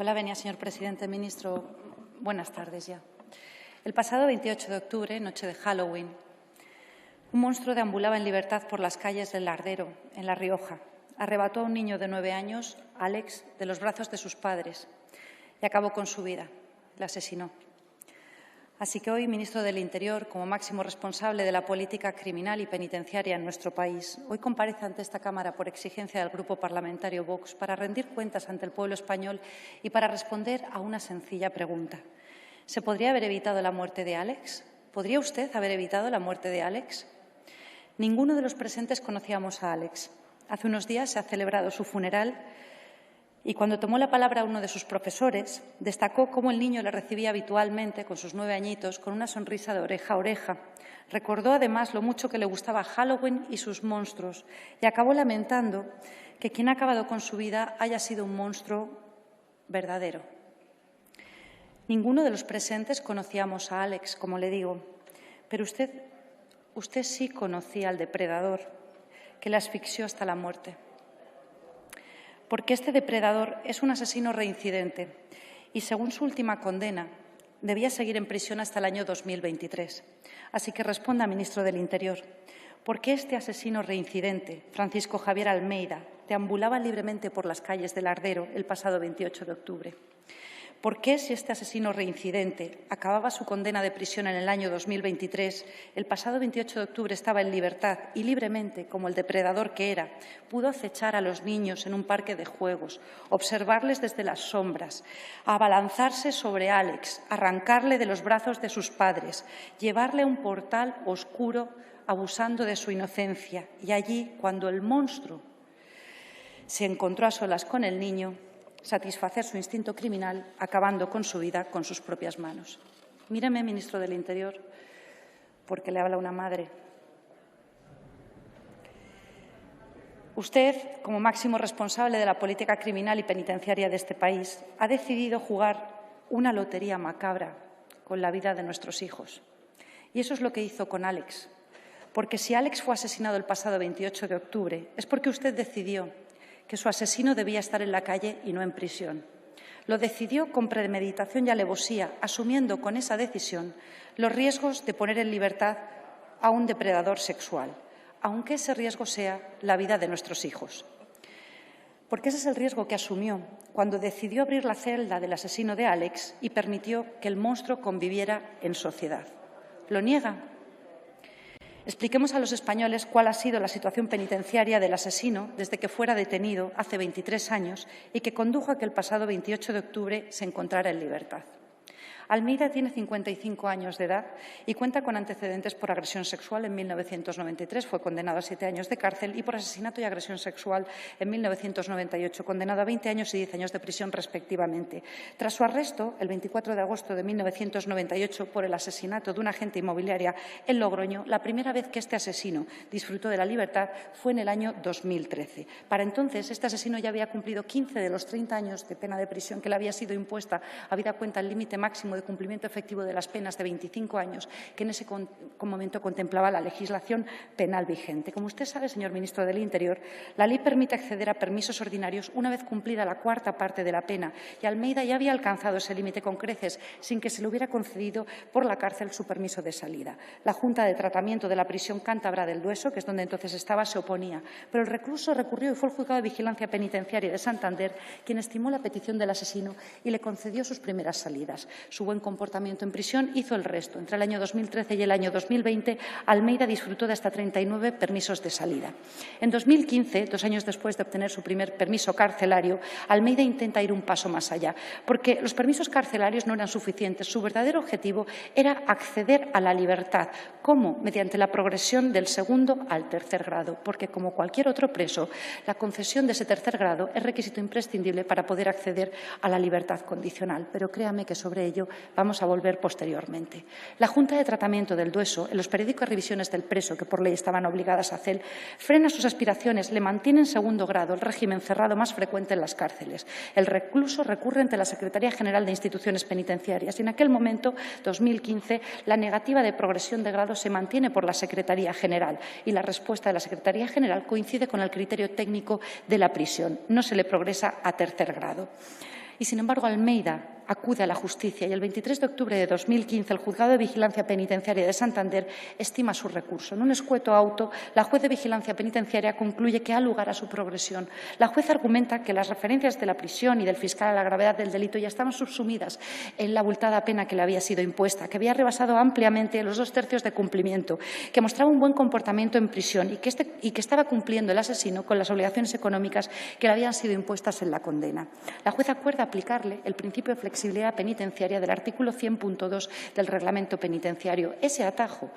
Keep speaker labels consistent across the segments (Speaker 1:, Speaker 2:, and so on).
Speaker 1: Hola, venia, señor presidente. Ministro, buenas tardes ya. El pasado 28 de octubre, noche de Halloween, un monstruo deambulaba en libertad por las calles del Lardero, en La Rioja. Arrebató a un niño de 9 años, Alex, de los brazos de sus padres y acabó con su vida. Le asesinó. Así que hoy, ministro del Interior, como máximo responsable de la política criminal y penitenciaria en nuestro país, hoy comparece ante esta Cámara por exigencia del Grupo Parlamentario Vox para rendir cuentas ante el pueblo español y para responder a una sencilla pregunta. ¿Se podría haber evitado la muerte de Alex? ¿Podría usted haber evitado la muerte de Alex? Ninguno de los presentes conocíamos a Alex. Hace unos días se ha celebrado su funeral y cuando tomó la palabra uno de sus profesores, destacó cómo el niño le recibía habitualmente, con sus 9 añitos, con una sonrisa de oreja a oreja. Recordó además lo mucho que le gustaba Halloween y sus monstruos y acabó lamentando que quien ha acabado con su vida haya sido un monstruo verdadero. Ninguno de los presentes conocíamos a Alex, como le digo, pero usted sí conocía al depredador que le asfixió hasta la muerte. Porque este depredador es un asesino reincidente y, según su última condena, debía seguir en prisión hasta el año 2023. Así que responda, ministro del Interior, ¿por qué este asesino reincidente, Francisco Javier Almeida, deambulaba libremente por las calles del Lardero el pasado 28 de octubre? ¿Por qué, si este asesino reincidente acababa su condena de prisión en el año 2023, el pasado 28 de octubre estaba en libertad y libremente, como el depredador que era, pudo acechar a los niños en un parque de juegos, observarles desde las sombras, abalanzarse sobre Alex, arrancarle de los brazos de sus padres, llevarle a un portal oscuro abusando de su inocencia y allí, cuando el monstruo se encontró a solas con el niño, satisfacer su instinto criminal, acabando con su vida con sus propias manos? Míreme, ministro del Interior, porque le habla una madre. Usted, como máximo responsable de la política criminal y penitenciaria de este país, ha decidido jugar una lotería macabra con la vida de nuestros hijos. Y eso es lo que hizo con Alex. Porque si Alex fue asesinado el pasado 28 de octubre, es porque usted decidió que su asesino debía estar en la calle y no en prisión. Lo decidió con premeditación y alevosía, asumiendo con esa decisión los riesgos de poner en libertad a un depredador sexual, aunque ese riesgo sea la vida de nuestros hijos. Porque ese es el riesgo que asumió cuando decidió abrir la celda del asesino de Alex y permitió que el monstruo conviviera en sociedad. ¿Lo niega? Expliquemos a los españoles cuál ha sido la situación penitenciaria del asesino desde que fuera detenido hace 23 años y que condujo a que el pasado 28 de octubre se encontrara en libertad. Almeida tiene 55 años de edad y cuenta con antecedentes por agresión sexual en 1993. Fue condenado a 7 años de cárcel y por asesinato y agresión sexual en 1998, condenado a 20 años y 10 años de prisión respectivamente. Tras su arresto, el 24 de agosto de 1998, por el asesinato de una agente inmobiliaria en Logroño, la primera vez que este asesino disfrutó de la libertad fue en el año 2013. Para entonces, este asesino ya había cumplido 15 de los 30 años de pena de prisión que le había sido impuesta, habida cuenta el límite máximo de cumplimiento efectivo de las penas de 25 años que en ese momento contemplaba la legislación penal vigente. Como usted sabe, señor ministro del Interior, la ley permite acceder a permisos ordinarios una vez cumplida la cuarta parte de la pena y Almeida ya había alcanzado ese límite con creces sin que se le hubiera concedido por la cárcel su permiso de salida. La Junta de Tratamiento de la Prisión Cántabra del Dueso, que es donde entonces estaba, se oponía, pero el recluso recurrió y fue el Juzgado de Vigilancia Penitenciaria de Santander quien estimó la petición del asesino y le concedió sus primeras salidas. Su buen comportamiento en prisión hizo el resto. Entre el año 2013 y el año 2020, Almeida disfrutó de hasta 39 permisos de salida. En 2015, 2 años después de obtener su primer permiso carcelario, Almeida intenta ir un paso más allá, porque los permisos carcelarios no eran suficientes. Su verdadero objetivo era acceder a la libertad. ¿Cómo? Mediante la progresión del segundo al tercer grado, porque como cualquier otro preso, la concesión de ese tercer grado es requisito imprescindible para poder acceder a la libertad condicional. Pero créame que sobre ello vamos a volver posteriormente. La Junta de Tratamiento del Dueso, en los periódicos revisiones del preso, que por ley estaban obligadas a hacer, frena sus aspiraciones, le mantiene en segundo grado, el régimen cerrado más frecuente en las cárceles. El recluso recurre ante la Secretaría General de Instituciones Penitenciarias y en aquel momento, 2015, la negativa de progresión de grado se mantiene por la Secretaría General y la respuesta de la Secretaría General coincide con el criterio técnico de la prisión. No se le progresa a tercer grado. Y, sin embargo, Almeida acude a la justicia y el 23 de octubre de 2015 el Juzgado de Vigilancia Penitenciaria de Santander estima su recurso. En un escueto auto, la juez de Vigilancia Penitenciaria concluye que ha lugar a su progresión. La juez argumenta que las referencias de la prisión y del fiscal a la gravedad del delito ya estaban subsumidas en la abultada pena que le había sido impuesta, que había rebasado ampliamente los 2/3 de cumplimiento, que mostraba un buen comportamiento en prisión y que estaba cumpliendo el asesino con las obligaciones económicas que le habían sido impuestas en la condena. La juez acuerda aplicarle el principio de flexibilidad penitenciaria del artículo 100.2 del Reglamento Penitenciario, ese atajo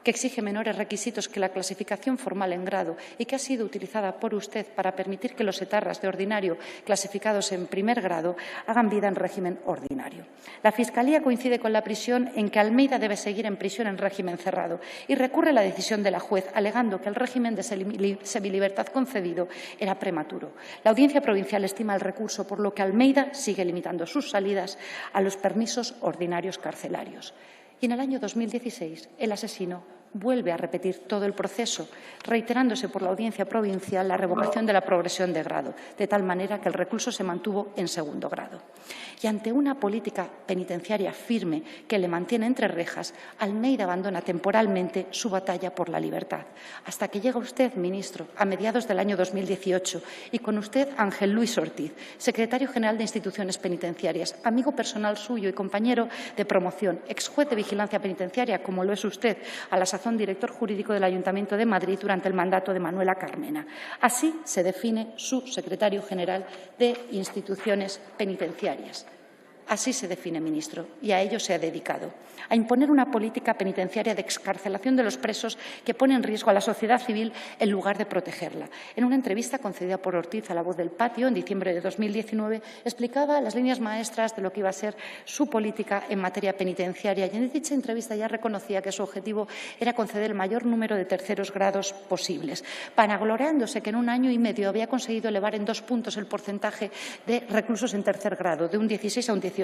Speaker 1: que exige menores requisitos que la clasificación formal en grado y que ha sido utilizada por usted para permitir que los etarras de ordinario clasificados en primer grado hagan vida en régimen ordinario. La Fiscalía coincide con la prisión en que Almeida debe seguir en prisión en régimen cerrado y recurre a la decisión de la juez, alegando que el régimen de semilibertad concedido era prematuro. La Audiencia Provincial estima el recurso, por lo que Almeida sigue limitando sus salidas a los permisos ordinarios carcelarios. Y en el año 2016 el asesino vuelve a repetir todo el proceso, reiterándose por la Audiencia Provincial la revocación de la progresión de grado, de tal manera que el recluso se mantuvo en segundo grado. Y ante una política penitenciaria firme que le mantiene entre rejas, Almeida abandona temporalmente su batalla por la libertad, hasta que llega usted, ministro, a mediados del año 2018, y con usted Ángel Luis Ortiz, secretario general de Instituciones Penitenciarias, amigo personal suyo y compañero de promoción, exjuez de Vigilancia Penitenciaria, como lo es usted, a la sazón director jurídico del Ayuntamiento de Madrid durante el mandato de Manuela Carmena. Así se define su secretario general de Instituciones Penitenciarias. Así se define, ministro, y a ello se ha dedicado, a imponer una política penitenciaria de excarcelación de los presos que pone en riesgo a la sociedad civil en lugar de protegerla. En una entrevista concedida por Ortiz a La Voz del Patio en diciembre de 2019, explicaba las líneas maestras de lo que iba a ser su política en materia penitenciaria y en dicha entrevista ya reconocía que su objetivo era conceder el mayor número de terceros grados posibles, vanagloriándose que en un año y medio había conseguido elevar en 2 puntos el porcentaje de reclusos en tercer grado, de un 16 a un 18%.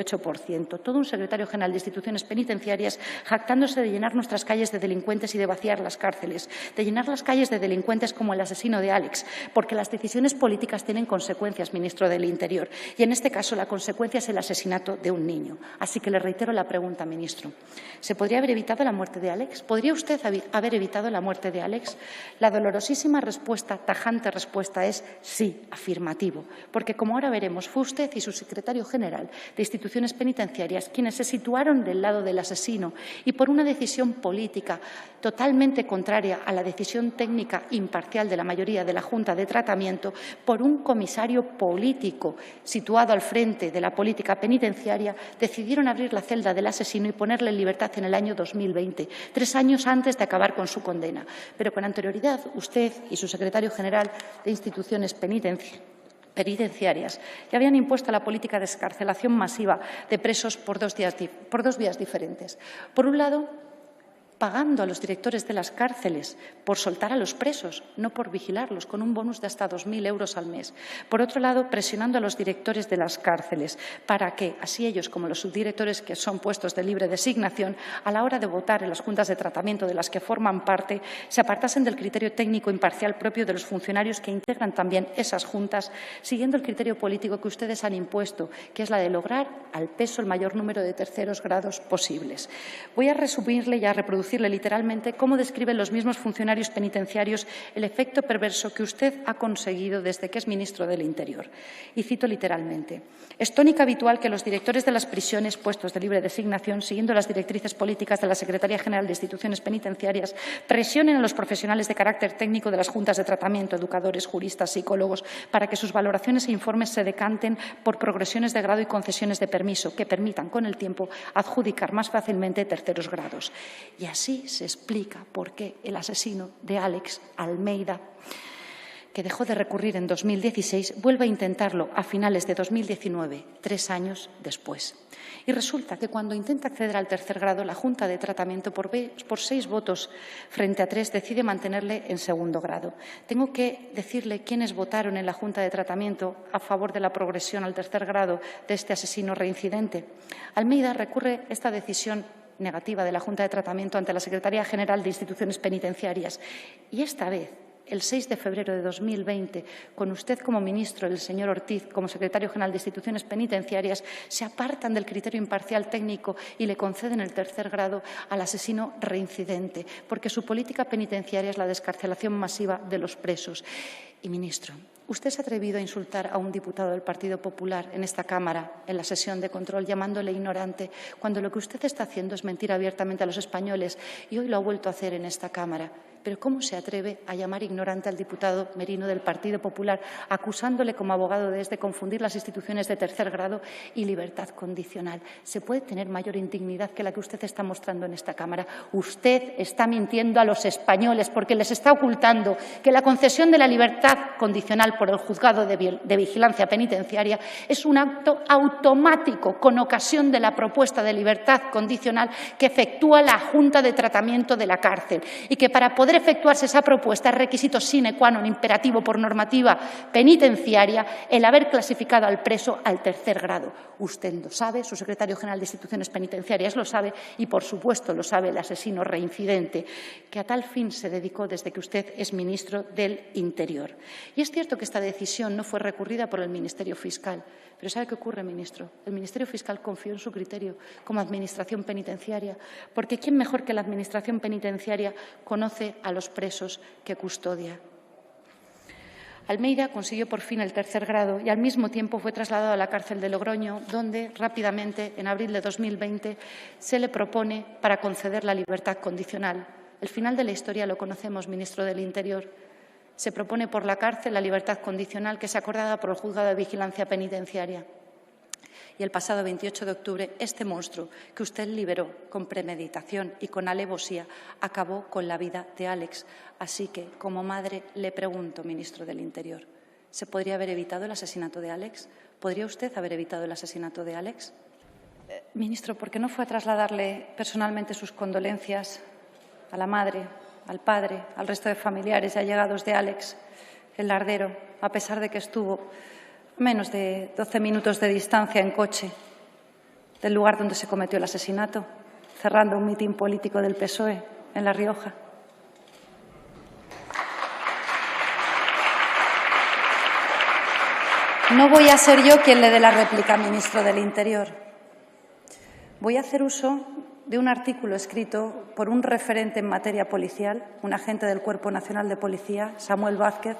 Speaker 1: Todo un secretario general de Instituciones Penitenciarias jactándose de llenar nuestras calles de delincuentes y de vaciar las cárceles, de llenar las calles de delincuentes como el asesino de Alex, porque las decisiones políticas tienen consecuencias, ministro del Interior, y en este caso la consecuencia es el asesinato de un niño. Así que le reitero la pregunta, ministro. ¿Se podría haber evitado la muerte de Alex? ¿Podría usted haber evitado la muerte de Alex? La dolorosísima respuesta, tajante respuesta, es sí, afirmativo, porque como ahora veremos, fue usted y su secretario general de Instituciones Penitenciarias quienes se situaron del lado del asesino y por una decisión política totalmente contraria a la decisión técnica imparcial de la mayoría de la Junta de Tratamiento, por un comisario político situado al frente de la política penitenciaria, decidieron abrir la celda del asesino y ponerle en libertad en el año 2020, 3 años antes de acabar con su condena. Pero con anterioridad, usted y su secretario general de Instituciones Penitenciarias ya habían impuesto la política de excarcelación masiva de presos por dos vías diferentes. Por un lado, pagando a los directores de las cárceles por soltar a los presos, no por vigilarlos, con un bonus de hasta 2.000 euros al mes. Por otro lado, presionando a los directores de las cárceles para que, así ellos como los subdirectores, que son puestos de libre designación, a la hora de votar en las juntas de tratamiento de las que forman parte, se apartasen del criterio técnico imparcial propio de los funcionarios que integran también esas juntas, siguiendo el criterio político que ustedes han impuesto, que es la de lograr al peso el mayor número de terceros grados posibles. Voy a resumirle y a reproducirle literalmente cómo describen los mismos funcionarios penitenciarios el efecto perverso que usted ha conseguido desde que es ministro del Interior. Y cito literalmente: «Es tónica habitual que los directores de las prisiones puestos de libre designación, siguiendo las directrices políticas de la Secretaría General de Instituciones Penitenciarias, presionen a los profesionales de carácter técnico de las juntas de tratamiento, educadores, juristas, psicólogos, para que sus valoraciones e informes se decanten por progresiones de grado y concesiones de permiso que permitan, con el tiempo, adjudicar más fácilmente terceros grados». Y así se explica por qué el asesino de Alex, Almeida, que dejó de recurrir en 2016, vuelve a intentarlo a finales de 2019, 3 años después. Y resulta que cuando intenta acceder al tercer grado, la Junta de Tratamiento, por 6 votos frente a 3, decide mantenerle en segundo grado. Tengo que decirle quiénes votaron en la Junta de Tratamiento a favor de la progresión al tercer grado de este asesino reincidente. Almeida recurre esta decisión negativa de la Junta de Tratamiento ante la Secretaría General de Instituciones Penitenciarias y esta vez el 6 de febrero de 2020, con usted como ministro, el señor Ortiz como secretario general de Instituciones Penitenciarias, se apartan del criterio imparcial técnico y le conceden el tercer grado al asesino reincidente, porque su política penitenciaria es la descarcelación masiva de los presos. Y, ministro, usted se ha atrevido a insultar a un diputado del Partido Popular en esta Cámara, en la sesión de control, llamándole ignorante, cuando lo que usted está haciendo es mentir abiertamente a los españoles y hoy lo ha vuelto a hacer en esta Cámara. Pero ¿cómo se atreve a llamar ignorante al diputado Merino del Partido Popular, acusándole como abogado de confundir las instituciones de tercer grado y libertad condicional? ¿Se puede tener mayor indignidad que la que usted está mostrando en esta Cámara? Usted está mintiendo a los españoles porque les está ocultando que la concesión de la libertad condicional por el Juzgado de Vigilancia Penitenciaria es un acto automático con ocasión de la propuesta de libertad condicional que efectúa la Junta de Tratamiento de la Cárcel y que para poder efectuarse esa propuesta es requisito sine qua non imperativo por normativa penitenciaria el haber clasificado al preso al tercer grado. Usted lo sabe, su secretario general de Instituciones Penitenciarias lo sabe y, por supuesto, lo sabe el asesino reincidente, que a tal fin se dedicó desde que usted es ministro del Interior. Y es cierto que esta decisión no fue recurrida por el Ministerio Fiscal. Pero ¿sabe qué ocurre, ministro? El Ministerio Fiscal confió en su criterio como Administración penitenciaria, porque ¿quién mejor que la Administración penitenciaria conoce a los presos que custodia? Almeida consiguió por fin el tercer grado y al mismo tiempo fue trasladado a la cárcel de Logroño, donde rápidamente, en abril de 2020, se le propone para conceder la libertad condicional. El final de la historia lo conocemos, ministro del Interior. Se propone por la cárcel la libertad condicional que es acordada por el Juzgado de Vigilancia Penitenciaria. Y el pasado 28 de octubre, este monstruo que usted liberó con premeditación y con alevosía acabó con la vida de Álex. Así que, como madre, le pregunto, ministro del Interior, ¿se podría haber evitado el asesinato de Álex? ¿Podría usted haber evitado el asesinato de Álex? Ministro, ¿por qué no fue a trasladarle personalmente sus condolencias a la madre, al padre, al resto de familiares y allegados de Álex, el lardero, a pesar de que estuvo a menos de 12 minutos de distancia en coche del lugar donde se cometió el asesinato, cerrando un mitin político del PSOE en La Rioja? No voy a ser yo quien le dé la réplica, ministro del Interior. Voy a hacer uso de un artículo escrito por un referente en materia policial, un agente del Cuerpo Nacional de Policía, Samuel Vázquez,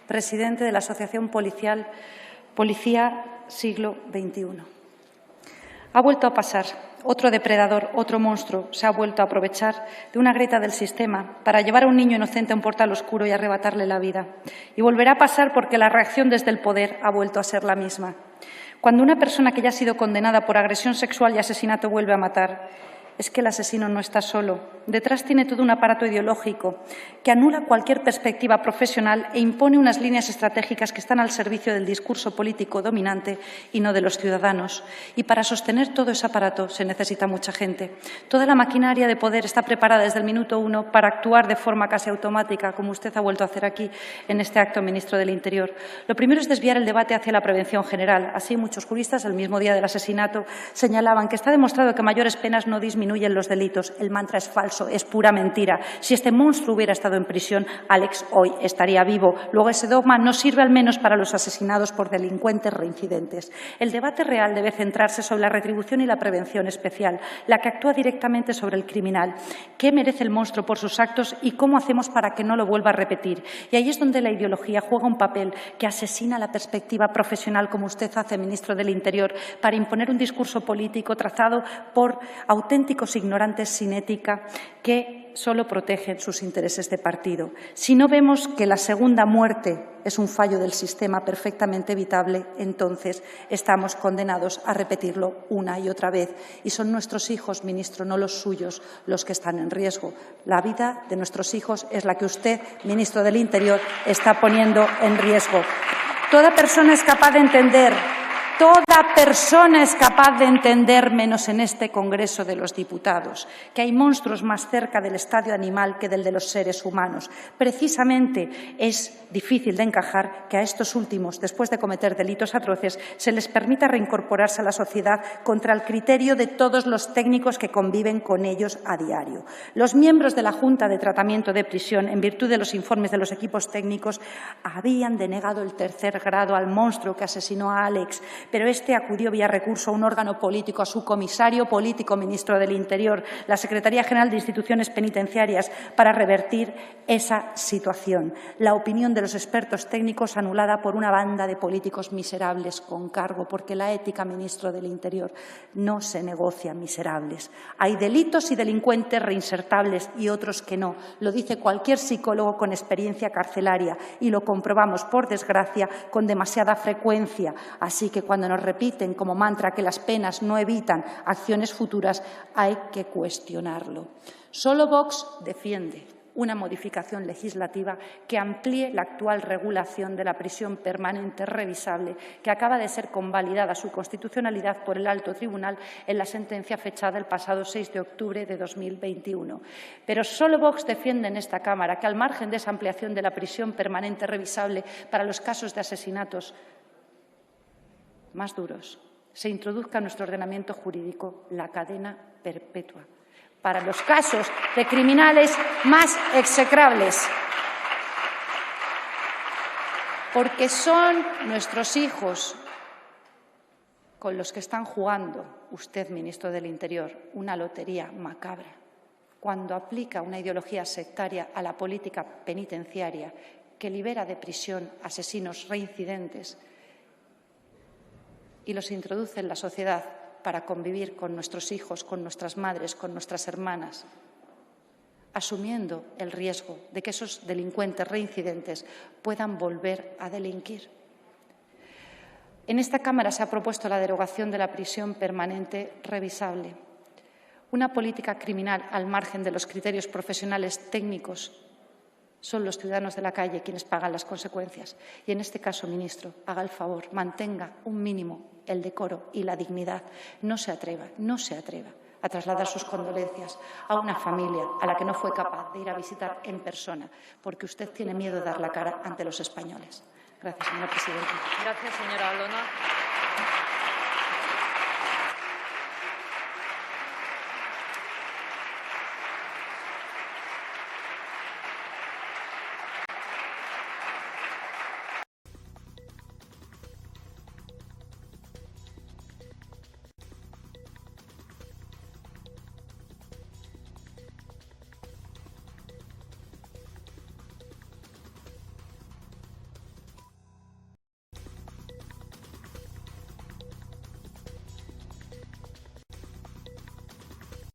Speaker 1: presidente de la Asociación Policial Policía Siglo XXI. Ha vuelto a pasar. Otro depredador, otro monstruo, se ha vuelto a aprovechar de una grieta del sistema para llevar a un niño inocente a un portal oscuro y arrebatarle la vida. Y volverá a pasar porque la reacción desde el poder ha vuelto a ser la misma. Cuando una persona que ya ha sido condenada por agresión sexual y asesinato vuelve a matar, es que el asesino no está solo. Detrás tiene todo un aparato ideológico que anula cualquier perspectiva profesional e impone unas líneas estratégicas que están al servicio del discurso político dominante y no de los ciudadanos. Y para sostener todo ese aparato se necesita mucha gente. Toda la maquinaria de poder está preparada desde el minuto 1 para actuar de forma casi automática, como usted ha vuelto a hacer aquí en este acto, ministro del Interior. Lo primero es desviar el debate hacia la prevención general. Así, muchos juristas, el mismo día del asesinato, señalaban que está demostrado que mayores penas no disminuyen los delitos. El mantra es falso, es pura mentira. Si este monstruo hubiera estado en prisión, Álex hoy estaría vivo. Luego, ese dogma no sirve al menos para los asesinados por delincuentes reincidentes. El debate real debe centrarse sobre la retribución y la prevención especial, la que actúa directamente sobre el criminal. ¿Qué merece el monstruo por sus actos y cómo hacemos para que no lo vuelva a repetir? Y ahí es donde la ideología juega un papel que asesina la perspectiva profesional, como usted hace, ministro del Interior, para imponer un discurso político trazado por auténticos ignorantes sin ética que solo protegen sus intereses de partido. Si no vemos que la segunda muerte es un fallo del sistema perfectamente evitable, entonces estamos condenados a repetirlo una y otra vez. Y son nuestros hijos, ministro, no los suyos, los que están en riesgo. La vida de nuestros hijos es la que usted, ministro del Interior, está poniendo en riesgo. Toda persona es capaz de entender Toda persona es capaz de entender, menos en este Congreso de los Diputados, que hay monstruos más cerca del estadio animal que del de los seres humanos. Precisamente es difícil de encajar que a estos últimos, después de cometer delitos atroces, se les permita reincorporarse a la sociedad contra el criterio de todos los técnicos que conviven con ellos a diario. Los miembros de la Junta de Tratamiento de Prisión, en virtud de los informes de los equipos técnicos, habían denegado el tercer grado al monstruo que asesinó a Alex, pero este acudió vía recurso a un órgano político, a su comisario político, ministro del Interior, la Secretaría General de Instituciones Penitenciarias, para revertir esa situación. La opinión de los expertos técnicos anulada por una banda de políticos miserables con cargo, porque la ética, ministro del Interior, no se negocia, miserables. Hay delitos y delincuentes reinsertables y otros que no. Lo dice cualquier psicólogo con experiencia carcelaria y lo comprobamos, por desgracia, con demasiada frecuencia. Así que cuando nos repiten como mantra que las penas no evitan acciones futuras, hay que cuestionarlo. Solo Vox defiende una modificación legislativa que amplíe la actual regulación de la prisión permanente revisable, que acaba de ser convalidada su constitucionalidad por el Alto Tribunal en la sentencia fechada el pasado 6 de octubre de 2021. Pero solo Vox defiende en esta Cámara que, al margen de esa ampliación de la prisión permanente revisable para los casos de asesinatos más duros, se introduzca en nuestro ordenamiento jurídico la cadena perpetua para los casos de criminales más execrables, porque son nuestros hijos con los que están jugando usted, ministro del Interior, una lotería macabra, cuando aplica una ideología sectaria a la política penitenciaria que libera de prisión asesinos reincidentes y los introduce en la sociedad para convivir con nuestros hijos, con nuestras madres, con nuestras hermanas, asumiendo el riesgo de que esos delincuentes reincidentes puedan volver a delinquir. En esta Cámara se ha propuesto la derogación de la prisión permanente revisable, una política criminal al margen de los criterios profesionales técnicos. Son los ciudadanos de la calle quienes pagan las consecuencias. Y en este caso, ministro, haga el favor, mantenga un mínimo el decoro y la dignidad. No se atreva a trasladar sus condolencias a una familia a la que no fue capaz de ir a visitar en persona, porque usted tiene miedo de dar la cara ante los españoles. Gracias, señora presidenta.
Speaker 2: Gracias, señora Olona.